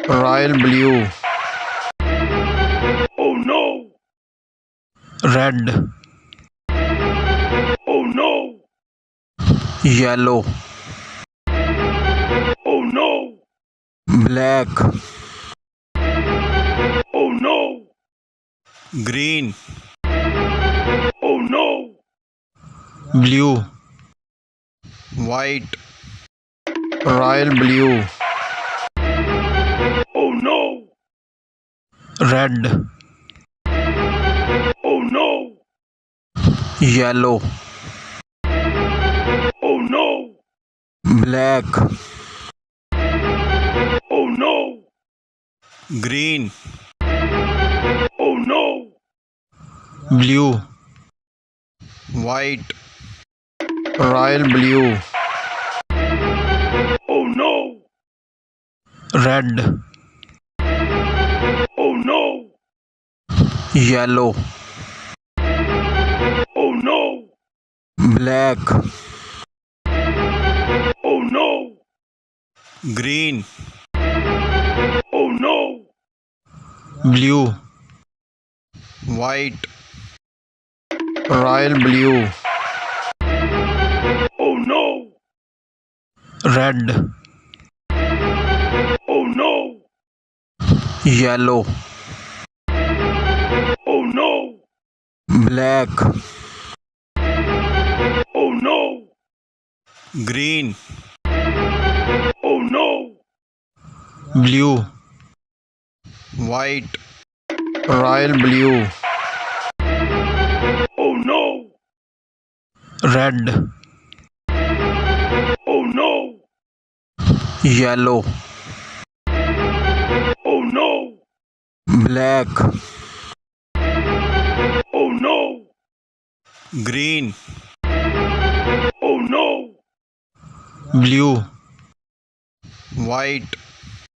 royal blue, Oh no! red, Oh no! yellow, Oh no! black, Oh no! green, Oh no! blue, white, royal blue, Oh no! red, Oh no! yellow, Oh no! black, Oh no! green, Oh no! blue, white, royal blue, Oh no! red, Oh no! yellow, Oh no! black, Oh no! green, Oh no! blue, white, royal blue, Oh no! red, Oh no! yellow, Oh no! black, Oh no! green, Oh no! blue, white, royal blue, Oh no! red, Oh no! yellow, Oh no! black, Oh no! green, Oh no! blue, white,